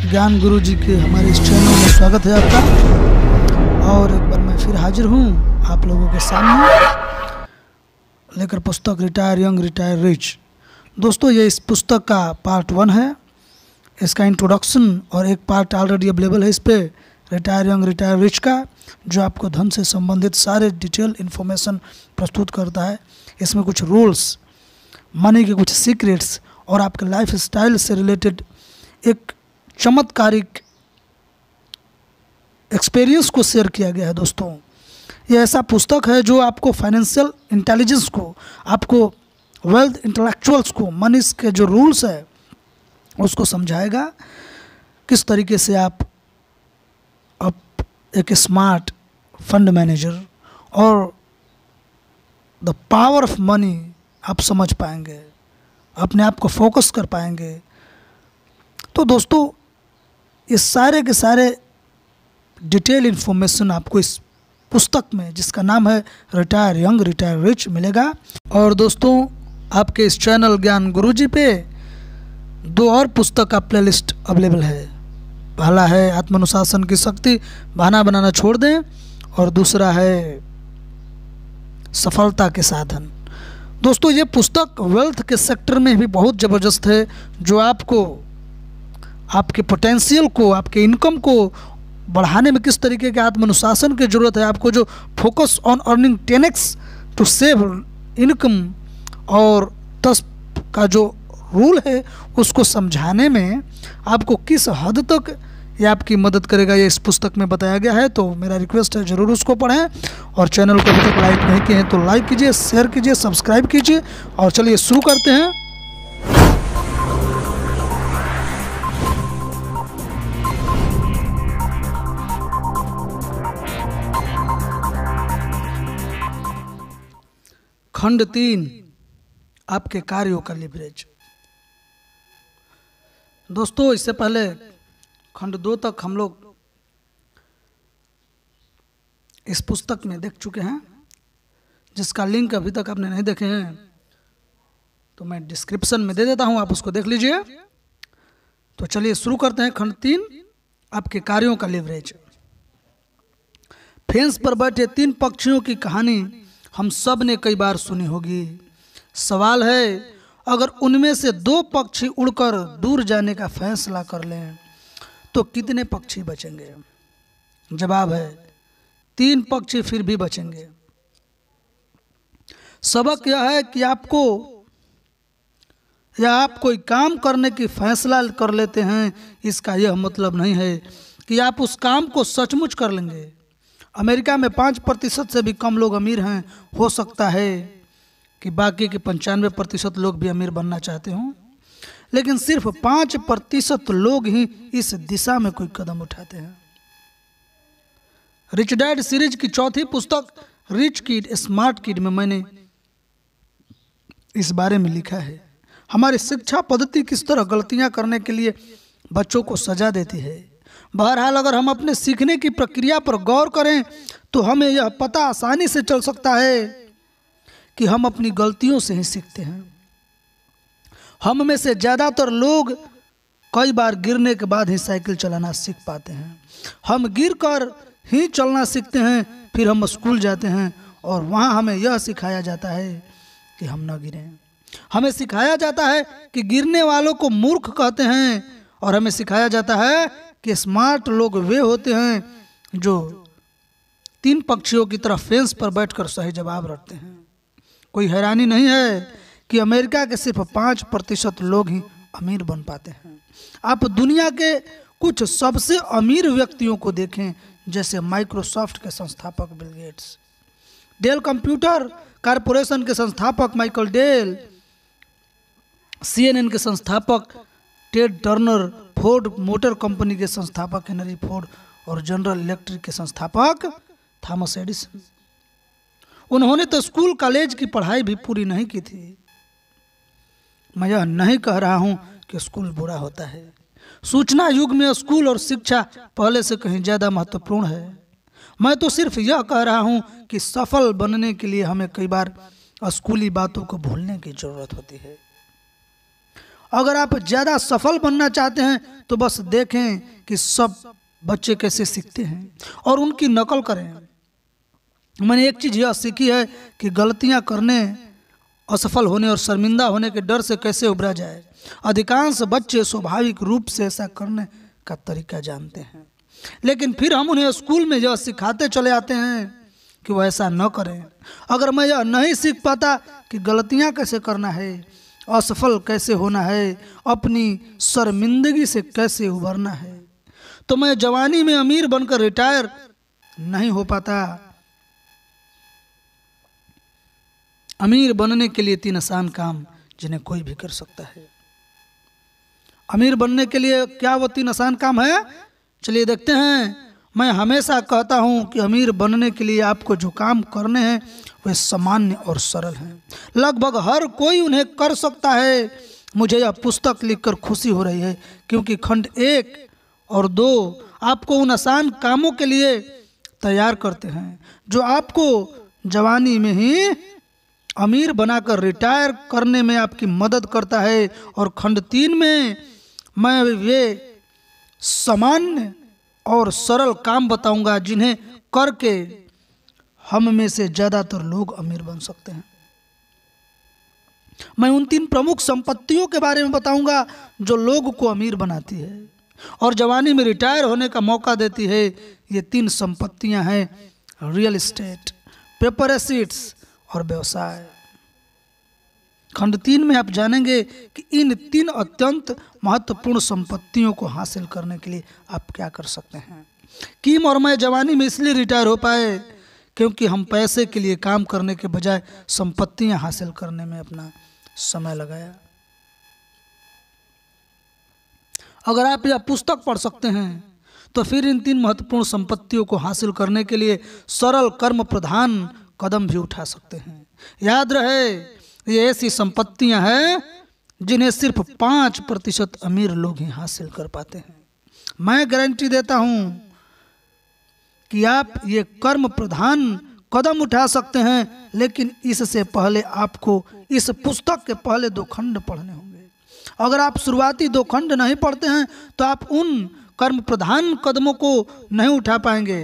ज्ञान गुरु जी के हमारे इस चैनल में स्वागत है आपका। और एक बार मैं फिर हाजिर हूँ आप लोगों के सामने लेकर पुस्तक रिटायर यंग रिटायर रिच। दोस्तों, ये इस पुस्तक का पार्ट 1 है। इसका इंट्रोडक्शन और एक पार्ट ऑलरेडी अवेलेबल है इस पर, रिटायर यंग रिटायर रिच का, जो आपको धन से संबंधित सारे डिटेल इन्फॉर्मेशन प्रस्तुत करता है। इसमें कुछ रूल्स, मनी के कुछ सीक्रेट्स और आपके लाइफ स्टाइल से रिलेटेड एक चमत्कारिक एक्सपीरियंस को शेयर किया गया है। दोस्तों, ये ऐसा पुस्तक है जो आपको फाइनेंशियल इंटेलिजेंस को, आपको वेल्थ इंटेलेक्चुअल्स को, मनी के जो रूल्स है उसको समझाएगा। किस तरीके से आप एक स्मार्ट फंड मैनेजर और द पावर ऑफ मनी आप समझ पाएंगे, अपने आप को फोकस कर पाएंगे। तो दोस्तों, ये सारे के सारे डिटेल इन्फॉर्मेशन आपको इस पुस्तक में, जिसका नाम है रिटायर यंग रिटायर रिच, मिलेगा। और दोस्तों, आपके इस चैनल ज्ञान गुरु जी पे 2 और पुस्तक का प्लेलिस्ट अवेलेबल है। पहला है आत्मानुशासन की शक्ति, बहाना बनाना छोड़ दें, और दूसरा है सफलता के साधन। दोस्तों, ये पुस्तक वेल्थ के सेक्टर में भी बहुत ज़बरदस्त है, जो आपको आपके पोटेंशियल को, आपके इनकम को बढ़ाने में किस तरीके के आत्मानुशासन की ज़रूरत है, आपको जो focus on earning 10x to save income और 10 का जो रूल है उसको समझाने में आपको किस हद तक ये आपकी मदद करेगा, ये इस पुस्तक में बताया गया है। तो मेरा रिक्वेस्ट है, ज़रूर उसको पढ़ें। और चैनल को अभी तक लाइक नहीं किए हैं तो लाइक कीजिए, शेयर कीजिए, सब्सक्राइब कीजिए। और चलिए शुरू करते हैं। खंड 3, आपके कार्यों का लिवरेज। दोस्तों, इससे पहले खंड 2 तक हम लोग इस पुस्तक में देख चुके हैं, जिसका लिंक अभी तक आपने नहीं देखे हैं तो मैं डिस्क्रिप्शन में दे देता हूं, आप उसको देख लीजिए। तो चलिए शुरू करते हैं। खंड 3, आपके कार्यों का लिवरेज। फेंस पर बैठे 3 पक्षियों की कहानी हम सब ने कई बार सुनी होगी। सवाल है, अगर उनमें से 2 पक्षी उड़कर दूर जाने का फैसला कर लें तो कितने पक्षी बचेंगे? जवाब है 3 पक्षी फिर भी बचेंगे। सबक यह है कि आप कोई काम करने की फैसला कर लेते हैं, इसका यह मतलब नहीं है कि आप उस काम को सचमुच कर लेंगे। अमेरिका में 5% से भी कम लोग अमीर हैं। हो सकता है कि बाकी के 95% लोग भी अमीर बनना चाहते हों, लेकिन सिर्फ 5% लोग ही इस दिशा में कोई कदम उठाते हैं। रिच डैड सीरीज की 4थी पुस्तक रिच किड स्मार्ट किड में मैंने इस बारे में लिखा है, हमारी शिक्षा पद्धति किस तरह गलतियां करने के लिए बच्चों को सजा देती है। बहरहाल, अगर हम अपने सीखने की प्रक्रिया पर गौर करें तो हमें यह पता आसानी से चल सकता है कि हम अपनी गलतियों से ही सीखते हैं। हम में से ज़्यादातर लोग कई बार गिरने के बाद ही साइकिल चलाना सीख पाते हैं। हम गिरकर ही चलना सीखते हैं, फिर हम स्कूल जाते हैं और वहाँ हमें यह सिखाया जाता है कि हम न गिरें। हमें सिखाया जाता है कि गिरने वालों को मूर्ख कहते हैं, और हमें सिखाया जाता है कि स्मार्ट लोग वे होते हैं जो 3 पक्षियों की तरह फेंस पर बैठकर सही जवाब रखते हैं। कोई हैरानी नहीं है कि अमेरिका के सिर्फ 5% लोग ही अमीर बन पाते हैं। आप दुनिया के कुछ सबसे अमीर व्यक्तियों को देखें, जैसे माइक्रोसॉफ्ट के संस्थापक Bill Gates, del computer corporation के संस्थापक माइकल डेल, CNN के संस्थापक Ted Turner, Ford motor company के संस्थापक हेनरी फोर्ड और जनरल इलेक्ट्रिक के संस्थापक थॉमस एडिसन। उन्होंने तो स्कूल कॉलेज की पढ़ाई भी पूरी नहीं की थी। मैं यह नहीं कह रहा हूं कि स्कूल बुरा होता है। सूचना युग में स्कूल और शिक्षा पहले से कहीं ज़्यादा महत्वपूर्ण है। मैं तो सिर्फ यह कह रहा हूं कि सफल बनने के लिए हमें कई बार स्कूली बातों को भूलने की जरूरत होती है। अगर आप ज़्यादा सफल बनना चाहते हैं तो बस देखें कि सब बच्चे कैसे सीखते हैं और उनकी नकल करें। मैंने एक चीज़ यह सीखी है कि गलतियां करने, असफल होने और शर्मिंदा होने के डर से कैसे उबरा जाए। अधिकांश बच्चे स्वाभाविक रूप से ऐसा करने का तरीका जानते हैं, लेकिन फिर हम उन्हें स्कूल में यह सिखाते चले आते हैं कि वो ऐसा न करें। अगर मैं यह नहीं सीख पाता कि गलतियां कैसे करना है, असफल कैसे होना है, अपनी शर्मिंदगी से कैसे उबरना है, तो मैं जवानी में अमीर बनकर रिटायर नहीं हो पाता। अमीर बनने के लिए 3 आसान काम जिन्हें कोई भी कर सकता है। अमीर बनने के लिए क्या वो 3 आसान काम है? चलिए देखते हैं। मैं हमेशा कहता हूं कि अमीर बनने के लिए आपको जो काम करने हैं वे सामान्य और सरल हैं। लगभग हर कोई उन्हें कर सकता है। मुझे यह पुस्तक लिखकर खुशी हो रही है क्योंकि खंड 1 और 2 आपको उन आसान कामों के लिए तैयार करते हैं जो आपको जवानी में ही अमीर बनाकर रिटायर करने में आपकी मदद करता है। और खंड 3 में मैं वे सामान्य और सरल काम बताऊंगा जिन्हें करके हम में से ज़्यादातर लोग अमीर बन सकते हैं। मैं उन 3 प्रमुख संपत्तियों के बारे में बताऊंगा जो लोग को अमीर बनाती है और जवानी में रिटायर होने का मौका देती है। ये 3 संपत्तियां हैं रियल एस्टेट, पेपर एसेट्स और व्यवसाय। खंड 3 में आप जानेंगे कि इन 3 अत्यंत महत्वपूर्ण संपत्तियों को हासिल करने के लिए आप क्या कर सकते हैं। किम और मैं जवानी में इसलिए रिटायर हो पाए क्योंकि हम पैसे के लिए काम करने के बजाय संपत्तियां हासिल करने में अपना समय लगाया। अगर आप यह पुस्तक पढ़ सकते हैं तो फिर इन 3 महत्वपूर्ण संपत्तियों को हासिल करने के लिए सरल कर्म प्रधान कदम भी उठा सकते हैं। याद रहे, ये ऐसी संपत्तियां हैं जिन्हें सिर्फ 5% अमीर लोग ही हासिल कर पाते हैं। मैं गारंटी देता हूं कि आप ये कर्म प्रधान कदम उठा सकते हैं, लेकिन इससे पहले आपको इस पुस्तक के पहले 2 खंड पढ़ने होंगे। अगर आप शुरुआती 2 खंड नहीं पढ़ते हैं तो आप उन कर्म प्रधान कदमों को नहीं उठा पाएंगे,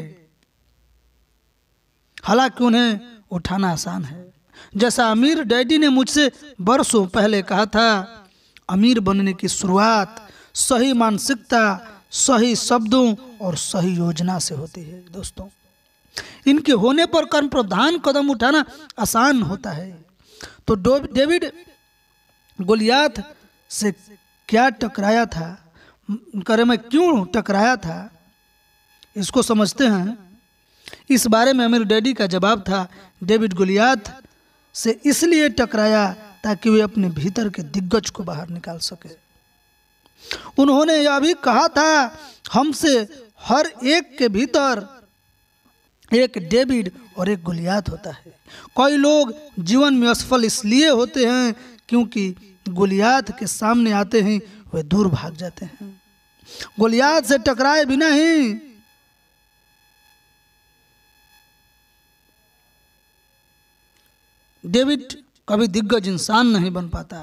हालांकि उन्हें उठाना आसान है। जैसा अमीर डैडी ने मुझसे बरसों पहले कहा था, अमीर बनने की शुरुआत सही मानसिकता, सही शब्दों और सही योजना से होती है। दोस्तों, इनके होने पर कर्म प्रधान कदम उठाना आसान होता है। तो डेविड गोलियात से क्या टकराया था, करे में क्यों टकराया था, इसको समझते हैं। इस बारे में अमीर डैडी का जवाब था, डेविड गोलियात से इसलिए टकराया ताकि वे अपने भीतर के दिग्गज को बाहर निकाल सके। उन्होंने यह भी कहा था, हमसे हर एक के भीतर एक डेविड और एक गोलियात होता है। कई लोग जीवन में असफल इसलिए होते हैं क्योंकि गोलियात के सामने आते ही वे दूर भाग जाते हैं। गोलियात से टकराए बिना ही डेविड कभी दिग्गज इंसान नहीं बन पाता।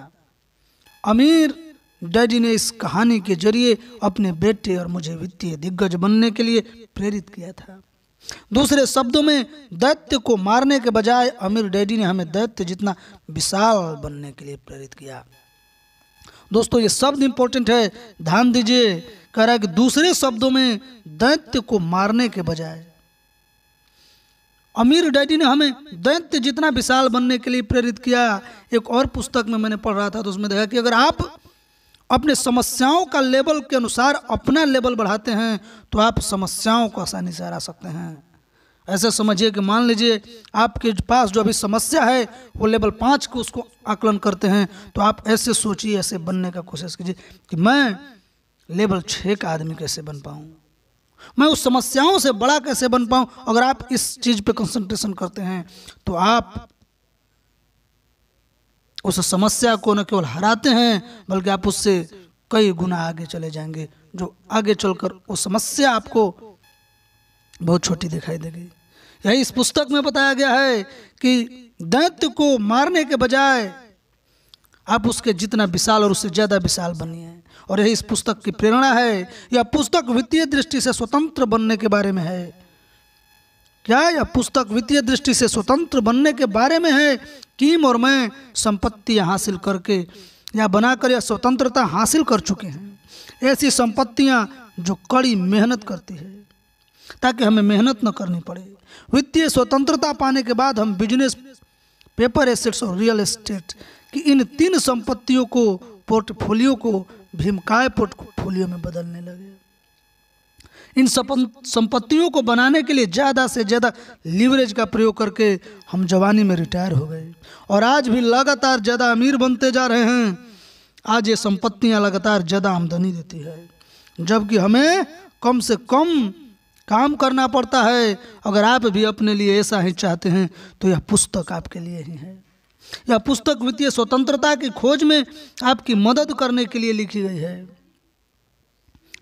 अमीर डैडी ने इस कहानी के जरिए अपने बेटे और मुझे वित्तीय दिग्गज बनने के लिए प्रेरित किया था। दूसरे शब्दों में, दैत्य को मारने के बजाय अमीर डैडी ने हमें दैत्य जितना विशाल बनने के लिए प्रेरित किया। दोस्तों, ये शब्द इंपॉर्टेंट है, ध्यान दीजिए। कह रहा है कि दूसरे शब्दों में, दैत्य को मारने के बजाय अमीर डैडी ने हमें दैत्य जितना विशाल बनने के लिए प्रेरित किया। एक और पुस्तक में मैंने पढ़ रहा था तो उसमें देखा कि अगर आप अपने समस्याओं का लेवल के अनुसार अपना लेवल बढ़ाते हैं तो आप समस्याओं को आसानी से हरा सकते हैं। ऐसे समझिए कि मान लीजिए आपके पास जो अभी समस्या है वो लेवल 5 को उसको आकलन करते हैं, तो आप ऐसे सोचिए, ऐसे बनने का कोशिश कीजिए कि मैं लेवल 6 का आदमी कैसे बन पाऊँ, मैं उस समस्याओं से बड़ा कैसे बन पाऊँ। अगर आप इस चीज़ पे कंसंट्रेशन करते हैं तो आप उस समस्या को न केवल हराते हैं बल्कि आप उससे कई गुना आगे चले जाएंगे, जो आगे चलकर वो समस्या आपको बहुत छोटी दिखाई देगी। यही इस पुस्तक में बताया गया है कि दैत्य को मारने के बजाय आप उसके जितना विशाल और उससे ज़्यादा विशाल बनिए। और यही इस पुस्तक की प्रेरणा है। यह पुस्तक वित्तीय दृष्टि से स्वतंत्र बनने के बारे में है। क्या यह पुस्तक वित्तीय दृष्टि से स्वतंत्र बनने के बारे में है? किम और मैं संपत्तियां हासिल करके या बनाकर यह स्वतंत्रता हासिल कर चुके हैं। ऐसी संपत्तियां जो कड़ी मेहनत करती है ताकि हमें मेहनत न करनी पड़े। वित्तीय स्वतंत्रता पाने के बाद हम बिजनेस, पेपर एसेट्स और रियल एस्टेट की इन 3 संपत्तियों को, पोर्टफोलियो को भीमकाय पोर्टफोलियो में बदलने लगे। इन संपत्तियों को बनाने के लिए ज़्यादा से ज़्यादा लीवरेज का प्रयोग करके हम जवानी में रिटायर हो गए और आज भी लगातार ज़्यादा अमीर बनते जा रहे हैं। आज ये संपत्तियां लगातार ज़्यादा आमदनी देती है, जबकि हमें कम से कम काम करना पड़ता है। अगर आप भी अपने लिए ऐसा ही चाहते हैं तो यह पुस्तक आपके लिए ही है। यह पुस्तक वित्तीय स्वतंत्रता की खोज में आपकी मदद करने के लिए लिखी गई है।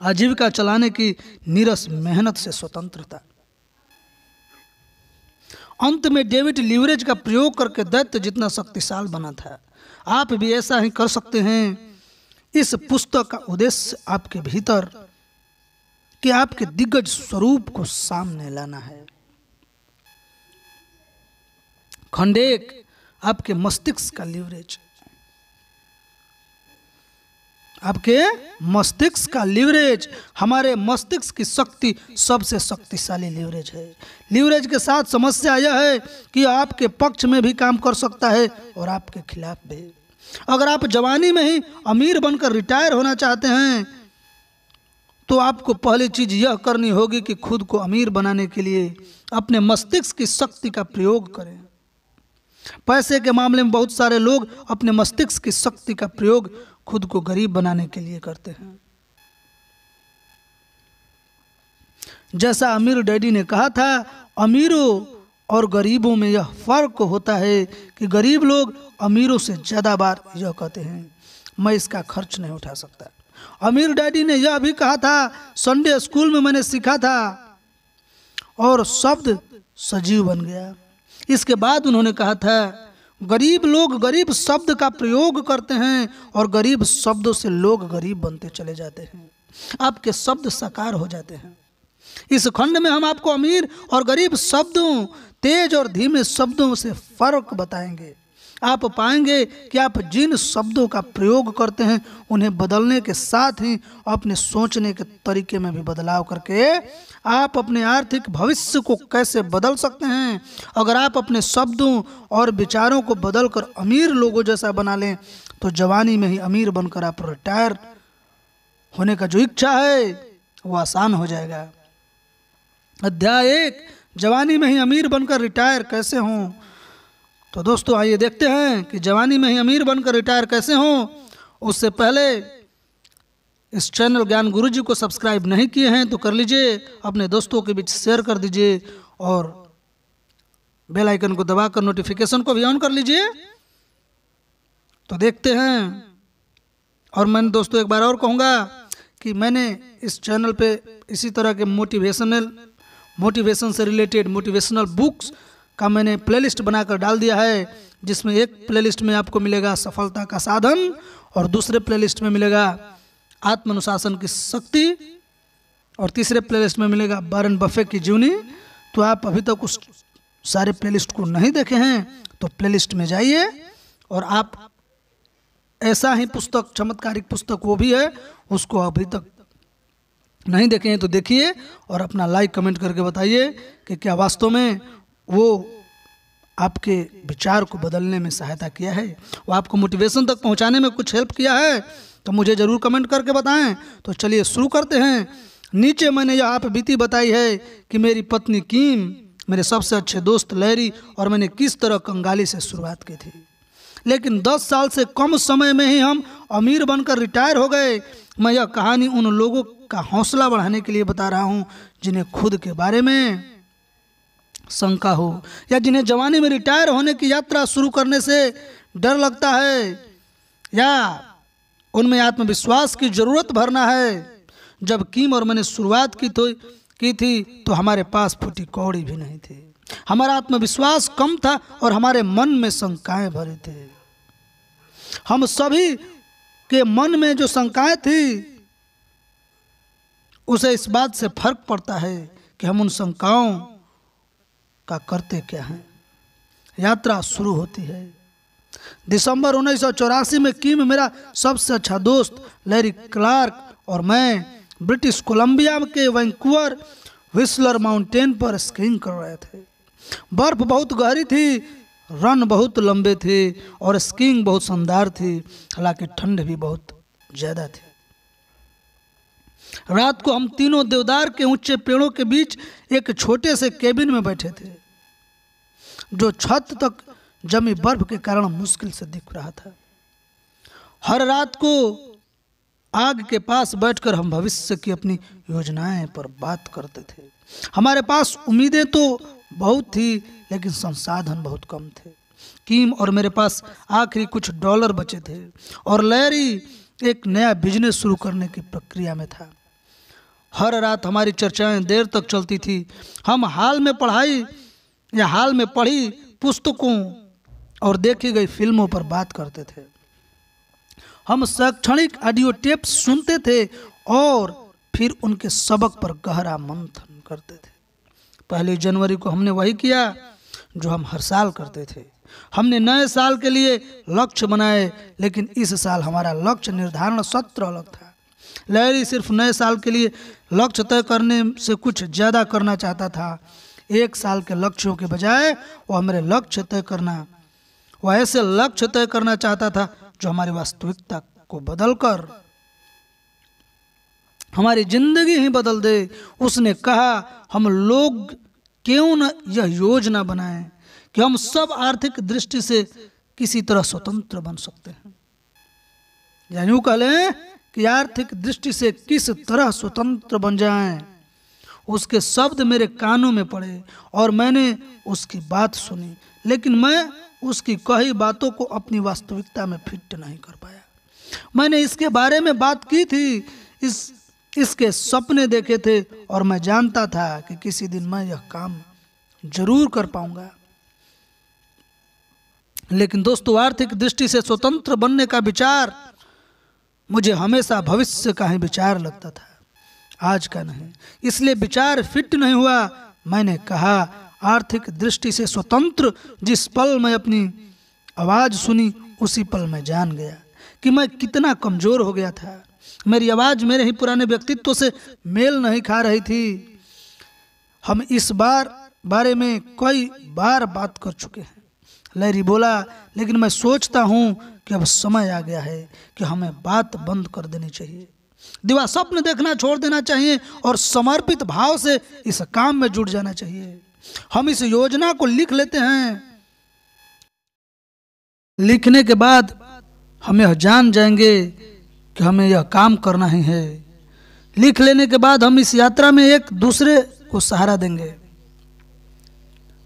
आजीविका चलाने की नीरस मेहनत से स्वतंत्रता। अंत में डेविड लीवरेज का प्रयोग करके दैत्य जितना शक्तिशाली बना था। आप भी ऐसा ही कर सकते हैं। इस पुस्तक का उद्देश्य आपके भीतर कि आपके दिग्गज स्वरूप को सामने लाना है। खंड 1, आपके मस्तिष्क का लीवरेज। आपके मस्तिष्क का लीवरेज। हमारे मस्तिष्क की शक्ति सबसे शक्तिशाली लीवरेज है। लीवरेज के साथ समस्या यह है कि आपके पक्ष में भी काम कर सकता है और आपके खिलाफ भी। अगर आप जवानी में ही अमीर बनकर रिटायर होना चाहते हैं तो आपको पहली चीज यह करनी होगी कि खुद को अमीर बनाने के लिए अपने मस्तिष्क की शक्ति का प्रयोग करें। पैसे के मामले में बहुत सारे लोग अपने मस्तिष्क की शक्ति का प्रयोग खुद को गरीब बनाने के लिए करते हैं। जैसा अमीर डैडी ने कहा था, अमीरों और गरीबों में यह फर्क होता है कि गरीब लोग अमीरों से ज़्यादा बार यह कहते हैं, मैं इसका खर्च नहीं उठा सकता। अमीर डैडी ने यह भी कहा था, संडे स्कूल में मैंने सीखा था और शब्द सजीव बन गया। इसके बाद उन्होंने कहा था, गरीब लोग गरीब शब्द का प्रयोग करते हैं और गरीब शब्दों से लोग गरीब बनते चले जाते हैं। आपके शब्द साकार हो जाते हैं। इस खंड में हम आपको अमीर और गरीब शब्दों, तेज और धीमे शब्दों से फर्क बताएंगे। आप पाएंगे कि आप जिन शब्दों का प्रयोग करते हैं उन्हें बदलने के साथ ही अपने सोचने के तरीके में भी बदलाव करके आप अपने आर्थिक भविष्य को कैसे बदल सकते हैं। अगर आप अपने शब्दों और विचारों को बदलकर अमीर लोगों जैसा बना लें तो जवानी में ही अमीर बनकर आप रिटायर होने का जो इच्छा है वो आसान हो जाएगा। अध्याय 1, जवानी में ही अमीर बनकर रिटायर कैसे हों। तो दोस्तों आइए देखते हैं कि जवानी में ही अमीर बनकर रिटायर कैसे हों। उससे पहले इस चैनल ज्ञान गुरुजी को सब्सक्राइब नहीं किए हैं तो कर लीजिए, अपने दोस्तों के बीच शेयर कर दीजिए और बेल आइकन को दबाकर नोटिफिकेशन को भी ऑन कर लीजिए। तो देखते हैं। और मैं दोस्तों एक बार और कहूँगा कि मैंने इस चैनल पे इसी तरह के मोटिवेशन से रिलेटेड मोटिवेशनल बुक्स का मैंने प्लेलिस्ट बनाकर डाल दिया है, जिसमें एक प्लेलिस्ट में आपको मिलेगा सफलता का साधन और दूसरे प्लेलिस्ट में मिलेगा आत्मानुशासन की शक्ति और तीसरे प्लेलिस्ट में मिलेगा वारेन बफेट की जीवनी। तो आप अभी तक उस सारे प्लेलिस्ट को नहीं देखे हैं तो प्लेलिस्ट में जाइए और आप ऐसा ही पुस्तक, चमत्कारिक पुस्तक वो भी है, उसको अभी तक नहीं देखे हैं तो देखिए और अपना लाइक कमेंट करके बताइए कि क्या वास्तव में वो आपके विचार को बदलने में सहायता किया है, वो आपको मोटिवेशन तक पहुंचाने में कुछ हेल्प किया है। तो मुझे ज़रूर कमेंट करके बताएं। तो चलिए शुरू करते हैं। नीचे मैंने यह आप बीती बताई है कि मेरी पत्नी कीम, मेरे सबसे अच्छे दोस्त लैरी और मैंने किस तरह कंगाली से शुरुआत की थी, लेकिन 10 साल से कम समय में ही हम अमीर बनकर रिटायर हो गए। मैं यह कहानी उन लोगों का हौसला बढ़ाने के लिए बता रहा हूँ जिन्हें खुद के बारे में शंका हो या जिन्हें जवानी में रिटायर होने की यात्रा शुरू करने से डर लगता है या उनमें आत्मविश्वास की जरूरत भरना है। जब कीम और मैंने शुरुआत की थी तो हमारे पास फूटी कौड़ी भी नहीं थी। हमारा आत्मविश्वास कम था और हमारे मन में शंकाएं भरे थे। हम सभी के मन में जो शंकाएं थी उसे इस बात से फर्क पड़ता है कि हम उन शंकाओं का करते क्या हैं। यात्रा शुरू होती है। दिसंबर 1984 में किम, मेरा सबसे अच्छा दोस्त लैरी क्लार्क और मैं ब्रिटिश कोलंबिया के वैंकूवर व्हिस्लर माउंटेन पर स्कीइंग कर रहे थे। बर्फ बहुत गहरी थी, रन बहुत लंबे थे और स्कीइंग बहुत शानदार थी, हालांकि ठंड भी बहुत ज़्यादा थी। रात को हम तीनों देवदार के ऊंचे पेड़ों के बीच एक छोटे से केबिन में बैठे थे जो छत तक जमी बर्फ के कारण मुश्किल से दिख रहा था। हर रात को आग के पास बैठकर हम भविष्य की अपनी योजनाएं पर बात करते थे। हमारे पास उम्मीदें तो बहुत थी लेकिन संसाधन बहुत कम थे। किम और मेरे पास आखिरी कुछ डॉलर बचे थे और लैरी एक नया बिजनेस शुरू करने की प्रक्रिया में था। हर रात हमारी चर्चाएं देर तक चलती थी। हम हाल में पढ़ी पुस्तकों और देखी गई फिल्मों पर बात करते थे। हम शैक्षणिक ऑडियो टेप्स सुनते थे और फिर उनके सबक पर गहरा मंथन करते थे। 1 जनवरी को हमने वही किया जो हम हर साल करते थे। हमने नए साल के लिए लक्ष्य बनाए, लेकिन इस साल हमारा लक्ष्य निर्धारण सत्र अलग था। लैरी सिर्फ नए साल के लिए लक्ष्य तय करने से कुछ ज़्यादा करना चाहता था। 1 साल के लक्ष्यों के बजाय वह ऐसे लक्ष्य तय करना चाहता था जो हमारी वास्तविकता को बदलकर हमारी जिंदगी ही बदल दे। उसने कहा, हम लोग क्यों न यह योजना बनाएं कि हम सब आर्थिक दृष्टि से किसी तरह स्वतंत्र बन सकते हैं, या यूं कह लें कि आर्थिक दृष्टि से किस तरह स्वतंत्र बन जाएं। उसके शब्द मेरे कानों में पड़े और मैंने उसकी बात सुनी, लेकिन मैं उसकी कही बातों को अपनी वास्तविकता में फिट नहीं कर पाया। मैंने इसके बारे में बात की थी, इसके सपने देखे थे और मैं जानता था कि किसी दिन मैं यह काम जरूर कर पाऊंगा। लेकिन दोस्तों, आर्थिक दृष्टि से स्वतंत्र बनने का विचार मुझे हमेशा भविष्य का ही विचार लगता था, आज का नहीं। इसलिए विचार फिट नहीं हुआ। मैंने कहा, आर्थिक दृष्टि से स्वतंत्र। जिस पल मैं अपनी आवाज़ सुनी उसी पल मैं जान गया कि मैं कितना कमज़ोर हो गया था। मेरी आवाज़ मेरे ही पुराने व्यक्तित्व से मेल नहीं खा रही थी। हम इस बारे में कई बार बात कर चुके हैं, लैरी बोला, लेकिन मैं सोचता हूँ कि अब समय आ गया है कि हमें बात बंद कर देनी चाहिए। दिवा स्वप्न देखना छोड़ देना चाहिए और समर्पित भाव से इस काम में जुट जाना चाहिए। हम इस योजना को लिख लेते हैं। लिखने के बाद हम यह जान जाएंगे कि हमें यह काम करना ही है। लिख लेने के बाद हम इस यात्रा में एक दूसरे को सहारा देंगे।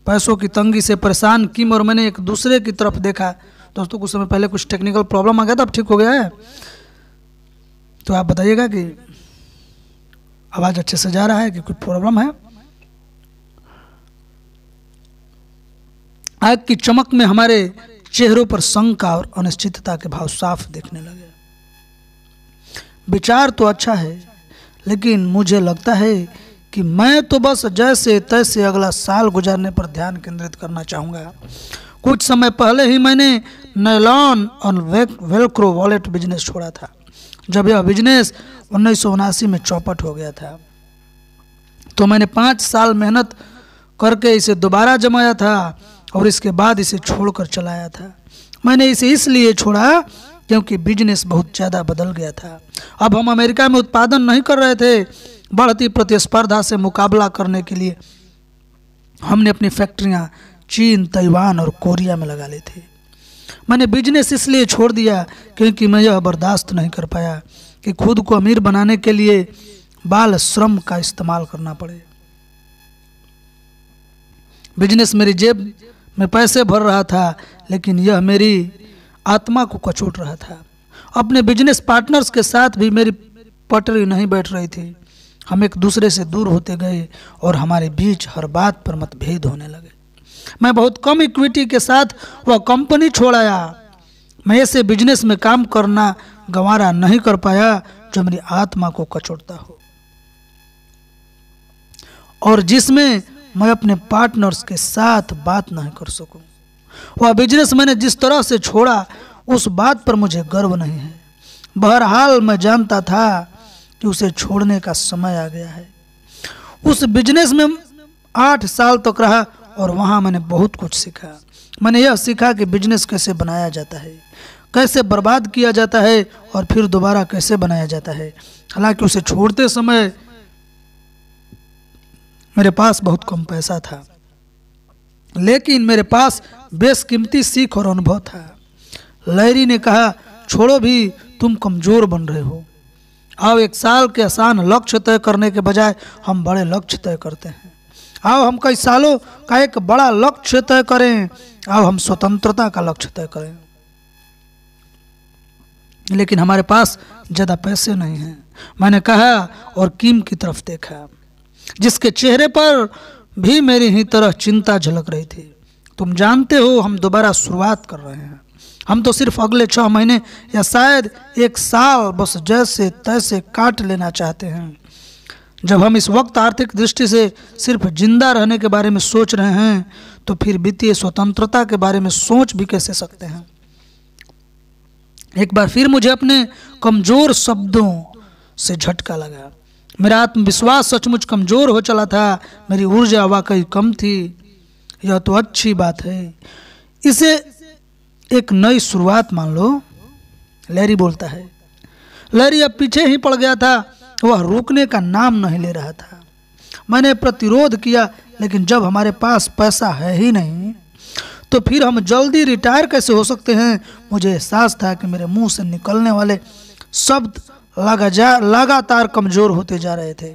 पैसों की तंगी से परेशान किम और मैंने एक दूसरे की तरफ देखा। दोस्तों, कुछ समय पहले कुछ टेक्निकल प्रॉब्लम आ गया था, अब ठीक हो गया है। तो आप बताइएगा कि आवाज़ अच्छे से जा रहा है कि कुछ प्रॉब्लम है। आग की चमक में हमारे चेहरों पर शंका और अनिश्चितता के भाव साफ दिखने लगे। विचार तो अच्छा है, लेकिन मुझे लगता है कि मैं तो बस जैसे तैसे अगला साल गुजारने पर ध्यान केंद्रित करना चाहूँगा। कुछ समय पहले ही मैंने नायलॉन और वेलक्रो वॉलेट बिजनेस छोड़ा था। जब यह बिजनेस 1979 में चौपट हो गया था तो मैंने 5 साल मेहनत करके इसे दोबारा जमाया था और इसके बाद इसे छोड़कर चलाया था। मैंने इसे इसलिए छोड़ा क्योंकि बिजनेस बहुत ज़्यादा बदल गया था। अब हम अमेरिका में उत्पादन नहीं कर रहे थे। बढ़ती प्रतिस्पर्धा से मुकाबला करने के लिए हमने अपनी फैक्ट्रियां चीन, ताइवान और कोरिया में लगा ली थी। मैंने बिजनेस इसलिए छोड़ दिया क्योंकि मैं यह बर्दाश्त नहीं कर पाया कि खुद को अमीर बनाने के लिए बाल श्रम का इस्तेमाल करना पड़े। बिजनेस मेरी जेब में पैसे भर रहा था, लेकिन यह मेरी आत्मा को कचोट रहा था। अपने बिजनेस पार्टनर्स के साथ भी मेरी पटरी नहीं बैठ रही थी। हम एक दूसरे से दूर होते गए और हमारे बीच हर बात पर मतभेद होने लगे। मैं बहुत कम इक्विटी के साथ वह कंपनी छोड़ आया। मैं ऐसे बिजनेस में काम करना गंवारा नहीं कर पाया जो मेरी आत्मा को कचोटता हो और जिसमें मैं अपने पार्टनर्स के साथ बात नहीं कर सकूं। वह बिजनेस मैंने जिस तरह से छोड़ा उस बात पर मुझे गर्व नहीं है। बहरहाल मैं जानता था कि उसे छोड़ने का समय आ गया है। उस बिजनेस में 8 साल तक रहा और वहां मैंने बहुत कुछ सीखा। मैंने यह सीखा कि बिजनेस कैसे बनाया जाता है, कैसे बर्बाद किया जाता है और फिर दोबारा कैसे बनाया जाता है। हालांकि उसे छोड़ते समय मेरे पास बहुत कम पैसा था, लेकिन मेरे पास बेशकीमती सीख और अनुभव था। लैरी ने कहा, छोड़ो भी, तुम कमजोर बन रहे हो। आओ 1 साल के आसान लक्ष्य तय करने के बजाय हम बड़े लक्ष्य तय करते हैं। आओ हम कई सालों का एक बड़ा लक्ष्य तय करें। आओ हम स्वतंत्रता का लक्ष्य तय करें। लेकिन हमारे पास ज्यादा पैसे नहीं हैं, मैंने कहा और किम की तरफ देखा, जिसके चेहरे पर भी मेरी ही तरह चिंता झलक रही थी। तुम जानते हो, हम दोबारा शुरुआत कर रहे हैं। हम तो सिर्फ अगले 6 महीने या शायद 1 साल बस जैसे तैसे काट लेना चाहते हैं। जब हम इस वक्त आर्थिक दृष्टि से सिर्फ जिंदा रहने के बारे में सोच रहे हैं, तो फिर वित्तीय स्वतंत्रता के बारे में सोच भी कैसे सकते हैं। एक बार फिर मुझे अपने कमजोर शब्दों से झटका लगा। मेरा आत्मविश्वास सचमुच कमजोर हो चला था। मेरी ऊर्जा वाकई कम थी। यह तो अच्छी बात है, इसे एक नई शुरुआत मान लो, लैरी बोलता है। लैरी अब पीछे ही पड़ गया था, वह रुकने का नाम नहीं ले रहा था। मैंने प्रतिरोध किया, लेकिन जब हमारे पास पैसा है ही नहीं तो फिर हम जल्दी रिटायर कैसे हो सकते हैं। मुझे एहसास था कि मेरे मुंह से निकलने वाले शब्द लगातार कमजोर होते जा रहे थे।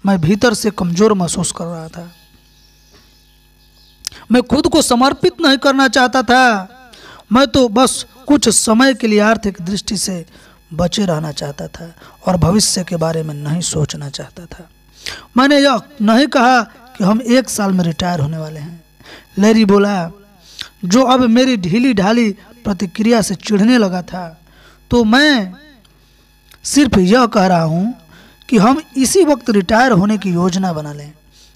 मैं भीतर से कमजोर महसूस कर रहा था। मैं खुद को समर्पित नहीं करना चाहता था। मैं तो बस कुछ समय के लिए आर्थिक दृष्टि से बचे रहना चाहता था और भविष्य के बारे में नहीं सोचना चाहता था। मैंने यह नहीं कहा कि हम 1 साल में रिटायर होने वाले हैं, लैरी बोला, जो अब मेरी ढीली ढाली प्रतिक्रिया से चिढ़ने लगा था। तो मैं सिर्फ यह कह रहा हूं कि हम इसी वक्त रिटायर होने की योजना बना लें।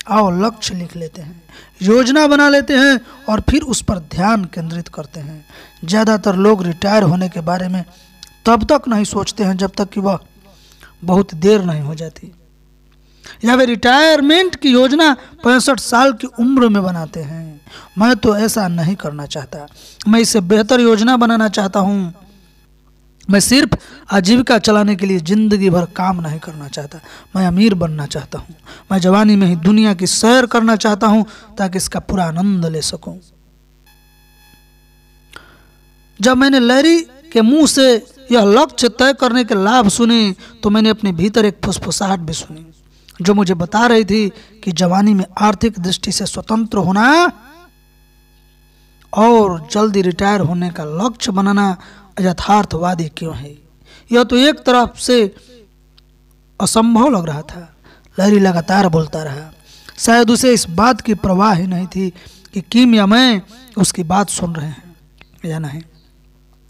आओ लक्ष्य लिख लेते हैं, योजना बना लेते हैं और फिर उस पर ध्यान केंद्रित करते हैं। ज़्यादातर लोग रिटायर होने के बारे में तब तक नहीं सोचते हैं जब तक कि वह बहुत देर नहीं हो जाती, या वे रिटायरमेंट की योजना 65 साल की उम्र में बनाते हैं। मैं तो ऐसा नहीं करना चाहता। मैं इससे बेहतर योजना बनाना चाहता हूँ। मैं सिर्फ आजीविका चलाने के लिए जिंदगी भर काम नहीं करना चाहता। मैं अमीर बनना चाहता हूँ। मैं जवानी में ही दुनिया की सैर करना चाहता हूँ ताकि इसका पूरा आनंद ले सकूं। जब मैंने लैरी के मुंह से यह लक्ष्य तय करने के लाभ सुने तो मैंने अपने भीतर एक फुसफुसाहट भी सुनी जो मुझे बता रही थी कि जवानी में आर्थिक दृष्टि से स्वतंत्र होना और जल्दी रिटायर होने का लक्ष्य बनाना यथार्थवादी क्यों है। यह तो एक तरफ से असंभव लग रहा था। लैरी लगातार बोलता रहा। शायद उसे इस बात की परवाह ही नहीं थी कि किम या मैं उसकी बात सुन रहे हैं या नहीं।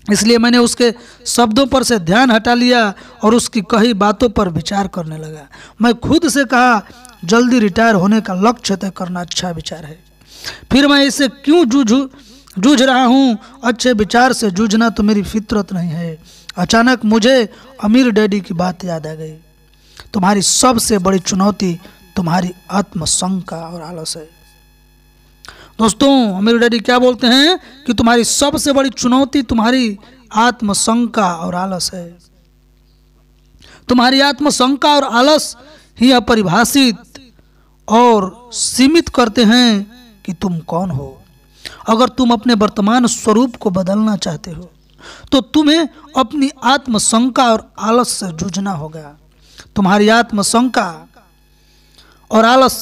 इसलिए मैंने उसके शब्दों पर से ध्यान हटा लिया और उसकी कही बातों पर विचार करने लगा। मैं खुद से कहा, जल्दी रिटायर होने का लक्ष्य तय करना अच्छा विचार है। फिर मैं इसे क्यों जूझ रहा हूँ। अच्छे विचार से जूझना तो मेरी फितरत नहीं है। अचानक मुझे अमीर डैडी की बात याद आ गई। तुम्हारी सबसे बड़ी चुनौती तुम्हारी आत्मशंका और आलस है। दोस्तों, अमीर डैडी क्या बोलते हैं कि तुम्हारी सबसे बड़ी चुनौती तुम्हारी आत्मशंका और आलस है। तुम्हारी आत्मशंका और आलस ही अपरिभाषित और सीमित करते हैं कि तुम कौन हो। अगर तुम अपने वर्तमान स्वरूप को बदलना चाहते हो तो तुम्हें अपनी आत्मशंका और आलस से जूझना होगा। तुम्हारी आत्मशंका और आलस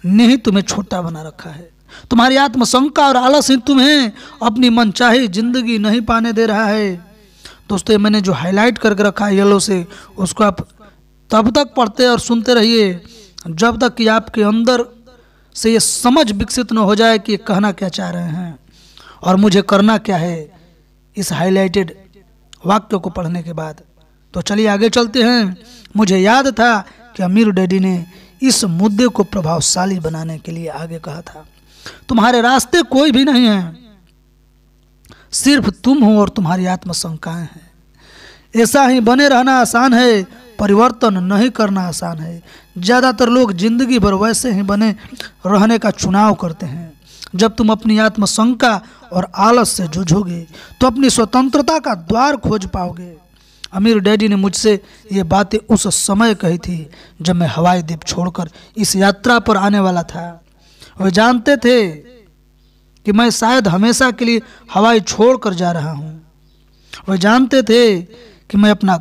ने ही तुम्हें छोटा बना रखा है। तुम्हारी आत्मशंका और आलस ही तुम्हें अपनी मनचाही जिंदगी नहीं पाने दे रहा है। दोस्तों, मैंने जो हाईलाइट करके रखा है येलो से, उसको आप तब तक पढ़ते और सुनते रहिए जब तक कि आपके अंदर से ये समझ विकसित न हो जाए कि ये कहना क्या चाह रहे हैं और मुझे करना क्या है। इस हाईलाइटेड वाक्य को पढ़ने के बाद। तो चलिए आगे चलते हैं। मुझे याद था कि अमीर डैडी ने इस मुद्दे को प्रभावशाली बनाने के लिए आगे कहा था, तुम्हारे रास्ते कोई भी नहीं है, सिर्फ तुम हो और तुम्हारी आत्मशंकाएं हैं। ऐसा ही बने रहना आसान है, परिवर्तन नहीं करना आसान है। ज़्यादातर लोग जिंदगी भर वैसे ही बने रहने का चुनाव करते हैं। जब तुम अपनी आत्मशंका और आलस से जूझोगे तो अपनी स्वतंत्रता का द्वार खोज पाओगे। अमीर डैडी ने मुझसे ये बातें उस समय कही थी जब मैं हवाई द्वीप छोड़कर इस यात्रा पर आने वाला था। वे जानते थे कि मैं शायद हमेशा के लिए हवाई छोड़कर जा रहा हूँ। वे जानते थे कि मैं अपना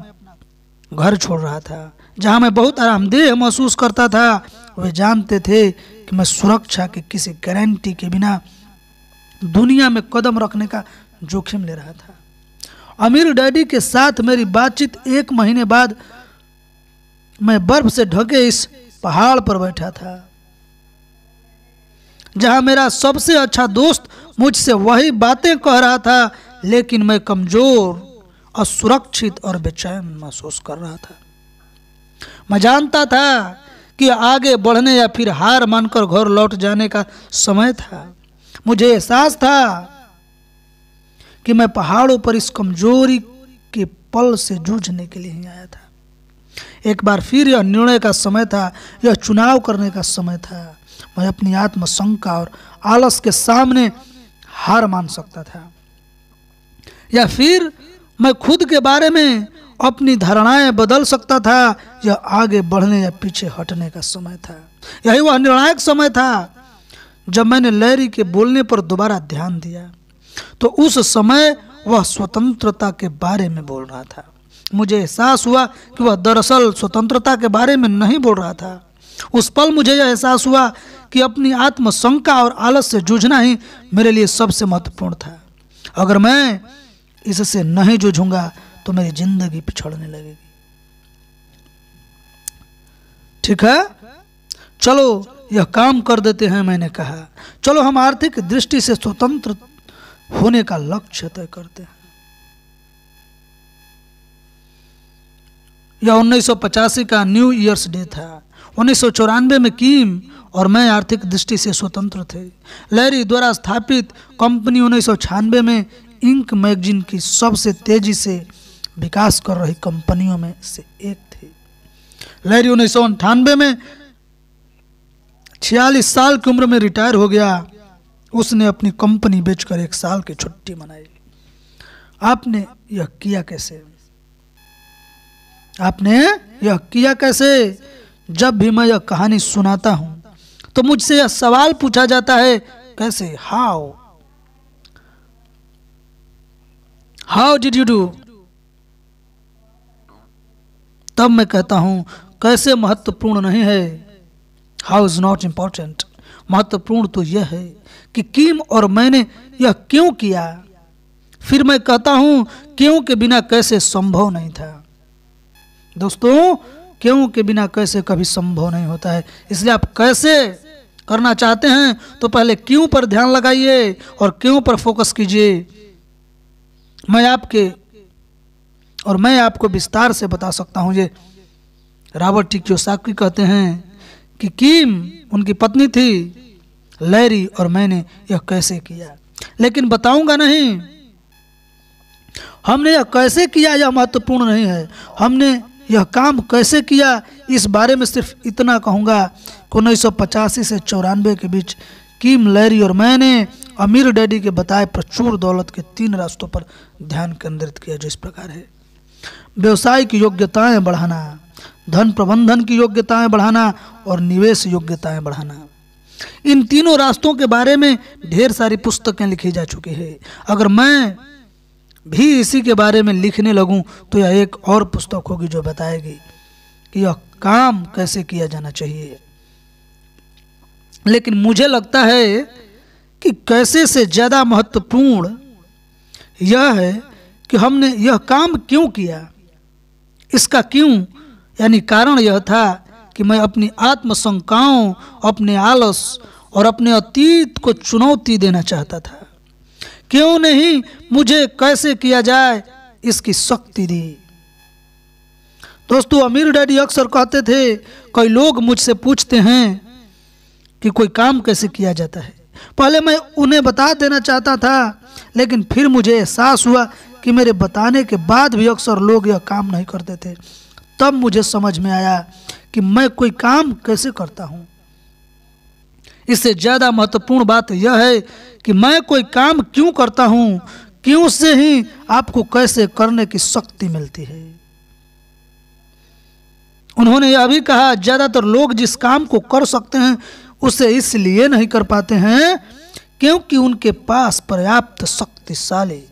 घर छोड़ रहा था जहाँ मैं बहुत आरामदेह महसूस करता था। वे जानते थे कि मैं सुरक्षा की किसी गारंटी के बिना दुनिया में कदम रखने का जोखिम ले रहा था। अमीर डैडी के साथ मेरी बातचीत 1 महीने बाद मैं बर्फ से ढके इस पहाड़ पर बैठा था जहां मेरा सबसे अच्छा दोस्त मुझसे वही बातें कह रहा था, लेकिन मैं कमजोर, असुरक्षित और बेचैन महसूस कर रहा था। मैं जानता था कि आगे बढ़ने या फिर हार मानकर घर लौट जाने का समय था। मुझे एहसास था कि मैं पहाड़ों पर इस कमजोरी के पल से जूझने के लिए ही आया था। एक बार फिर यह निर्णय का समय था, यह चुनाव करने का समय था। मैं अपनी आत्मशंका और आलस के सामने हार मान सकता था, या फिर मैं खुद के बारे में अपनी धारणाएं बदल सकता था। यह आगे बढ़ने या पीछे हटने का समय था। यही वह निर्णायक समय था। जब मैंने लैरी के बोलने पर दोबारा ध्यान दिया तो उस समय वह स्वतंत्रता के बारे में बोल रहा था। मुझे एहसास हुआ कि वह दरअसल स्वतंत्रता के बारे में नहीं बोल रहा था। उस पल मुझे यह एहसास हुआ कि अपनी आत्मशंका और आलस से जूझना ही मेरे लिए सबसे महत्वपूर्ण था। अगर मैं इससे नहीं जूझूंगा तो मेरी जिंदगी पिछड़ने लगेगी। ठीक है, चलो यह काम कर देते हैं, मैंने कहा। चलो हम आर्थिक दृष्टि से स्वतंत्र होने का लक्ष्य तय करते हैं। यह 1985 का न्यू ईयर्स डे था। 1994 में किम और मैं आर्थिक दृष्टि से स्वतंत्र थे। लैरी द्वारा स्थापित कंपनी 1996 में इंक मैगजीन की सबसे तेजी से विकास कर रही कंपनियों में से एक थी। लैरी 1998 में 46 साल की उम्र में रिटायर हो गया। उसने अपनी कंपनी बेचकर 1 साल की छुट्टी मनाई। आपने यह किया कैसे? आपने यह किया कैसे? जब भी मैं यह कहानी सुनाता हूं तो मुझसे यह सवाल पूछा जाता है, कैसे? How did you do? तब मैं कहता हूं कैसे महत्वपूर्ण नहीं है। How is not important. महत्वपूर्ण तो यह है कि किम और मैंने यह क्यों किया। फिर मैं कहता हूं क्यों के बिना कैसे संभव नहीं था। दोस्तों, क्यों के बिना कैसे कभी संभव नहीं होता है। इसलिए आप कैसे करना चाहते हैं तो पहले क्यों पर ध्यान लगाइए और क्यों पर फोकस कीजिए। मैं आपको विस्तार से बता सकता हूं। ये रॉबर्ट टी कियोसाकी कहते हैं कि किम उनकी पत्नी थी, लैरी और मैंने यह कैसे किया, लेकिन बताऊंगा नहीं। हमने यह कैसे किया यह महत्वपूर्ण नहीं है, हमने यह काम कैसे किया इस बारे में सिर्फ इतना कहूंगा कि 1985 से 94 के बीच किम, लैरी और मैंने अमीर डैडी के बताए प्रचुर दौलत के 3 रास्तों पर ध्यान केंद्रित किया, जो इस प्रकार है। व्यवसाय की योग्यताएं बढ़ाना, धन प्रबंधन की योग्यताएं बढ़ाना और निवेश योग्यताएं बढ़ाना। इन तीनों रास्तों के बारे में ढेर सारी पुस्तकें लिखी जा चुकी है। अगर मैं भी इसी के बारे में लिखने लगूं तो यह एक और पुस्तक होगी जो बताएगी कि यह काम कैसे किया जाना चाहिए। लेकिन मुझे लगता है कि कैसे से ज्यादा महत्वपूर्ण यह है कि हमने यह काम क्यों किया। इसका क्यों यानी कारण यह था कि मैं अपनी आत्मशंकाओं, अपने आलस और अपने अतीत को चुनौती देना चाहता था। क्यों नहीं मुझे कैसे किया जाए इसकी शक्ति दी। दोस्तों, अमीर डैडी अक्सर कहते थे, कई लोग मुझसे पूछते हैं कि कोई काम कैसे किया जाता है। पहले मैं उन्हें बता देना चाहता था, लेकिन फिर मुझे एहसास हुआ कि मेरे बताने के बाद भी अक्सर लोग यह काम नहीं करते थे। तब मुझे समझ में आया कि मैं कोई काम कैसे करता हूँ। इससे ज़्यादा महत्वपूर्ण बात यह है कि मैं कोई काम क्यों करता हूँ, क्यों से ही आपको कैसे करने की शक्ति मिलती है। उन्होंने यह भी कहा, ज़्यादातर लोग जिस काम को कर सकते हैं उसे इसलिए नहीं कर पाते हैं क्योंकि उनके पास पर्याप्त शक्तिशाली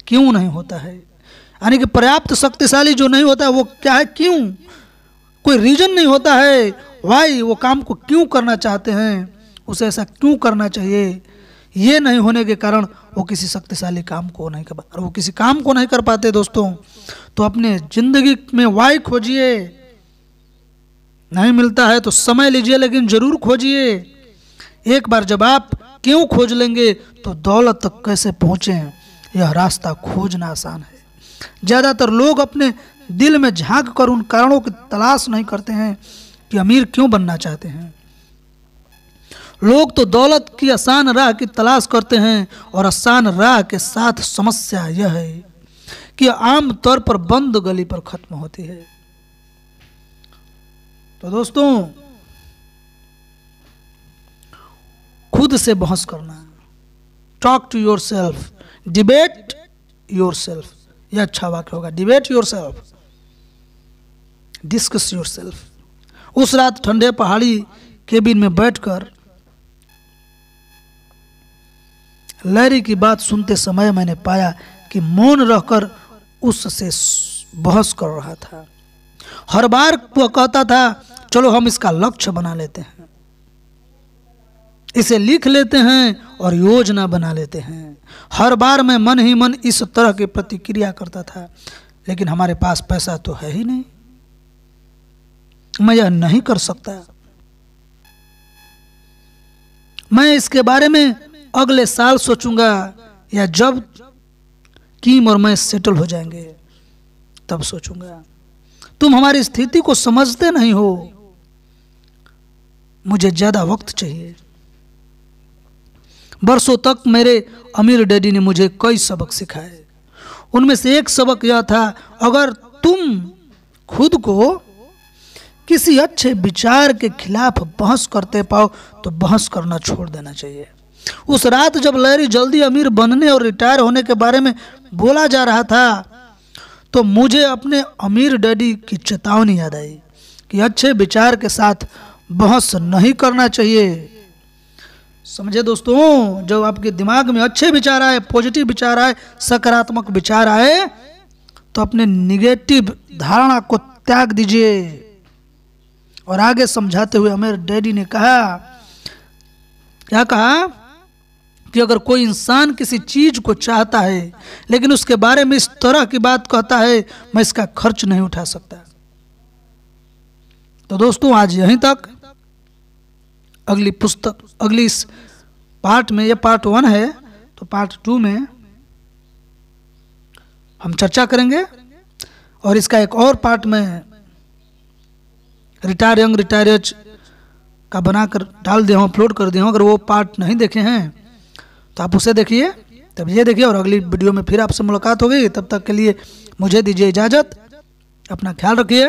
क्यों नहीं होता है। यानी कि पर्याप्त शक्तिशाली जो नहीं होता है वो क्या है, क्यों, कोई रीजन नहीं होता है वाई वो काम को क्यों करना चाहते हैं, उसे ऐसा क्यों करना चाहिए। ये नहीं होने के कारण वो किसी शक्तिशाली काम को नहीं कर पाते, वो किसी काम को नहीं कर पाते। दोस्तों, तो अपने जिंदगी में वाई खोजिए। नहीं मिलता है तो समय लीजिए, लेकिन जरूर खोजिए। एक बार जब आप क्यों खोज लेंगे तो दौलत तक कैसे पहुँचें यह रास्ता खोजना आसान है। ज़्यादातर लोग अपने दिल में झांक कर उन कारणों की तलाश नहीं करते हैं कि अमीर क्यों बनना चाहते हैं। लोग तो दौलत की आसान राह की तलाश करते हैं, और आसान राह के साथ समस्या यह है कि आम तौर पर बंद गली पर खत्म होती है। तो दोस्तों, खुद से बहस करना, talk to yourself, debate yourself, यह अच्छा वाक्य होगा। Debate yourself, discuss yourself. उस रात ठंडे पहाड़ी केबिन में बैठकर लैरी की बात सुनते समय मैंने पाया कि मौन रहकर उससे बहस कर रहा था। हर बार वो कहता था, चलो हम इसका लक्ष्य बना लेते हैं, इसे लिख लेते हैं और योजना बना लेते हैं। हर बार मैं मन ही मन इस तरह की प्रतिक्रिया करता था, लेकिन हमारे पास पैसा तो है ही नहीं, मैं यह नहीं कर सकता। मैं इसके बारे में अगले साल सोचूंगा, या जब किम और मैं सेटल हो जाएंगे तब सोचूंगा। तुम हमारी स्थिति को समझते नहीं हो, मुझे ज्यादा वक्त चाहिए। बरसों तक मेरे अमीर डैडी ने मुझे कई सबक सिखाए। उनमें से एक सबक यह था, अगर तुम खुद को किसी अच्छे विचार के खिलाफ बहस करते पाओ तो बहस करना छोड़ देना चाहिए। उस रात जब लैरी जल्दी अमीर बनने और रिटायर होने के बारे में बोला जा रहा था, तो मुझे अपने अमीर डैडी की चेतावनी याद आई कि अच्छे विचार के साथ बहस नहीं करना चाहिए। समझे दोस्तों, जब आपके दिमाग में अच्छे विचार आए, पॉजिटिव विचार आए, सकारात्मक विचार आए, तो अपने निगेटिव धारणा को त्याग दीजिए। और आगे समझाते हुए अमीर डैडी ने कहा, क्या कहा कि अगर कोई इंसान किसी चीज को चाहता है लेकिन उसके बारे में इस तरह की बात कहता है, मैं इसका खर्च नहीं उठा सकता। तो दोस्तों, आज यहीं तक। अगली इस पार्ट में, ये पार्ट 1 है, तो पार्ट 2 में हम चर्चा करेंगे। और इसका एक और पार्ट में रिटायर यंग रिटायर एज का बनाकर डाल दिया हूँ, अपलोड कर दिया हूँ। अगर वो पार्ट नहीं देखे हैं तो आप उसे देखिए, तब ये देखिए, और अगली वीडियो में फिर आपसे मुलाकात होगी। तब तक के लिए मुझे दीजिए इजाज़त। अपना ख्याल रखिए।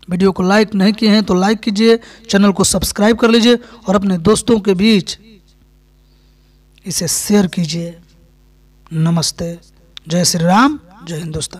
वीडियो को लाइक नहीं किए हैं तो लाइक कीजिए, चैनल को सब्सक्राइब कर लीजिए और अपने दोस्तों के बीच इसे शेयर कीजिए। नमस्ते, जय श्री राम, जय हिंदुस्तान।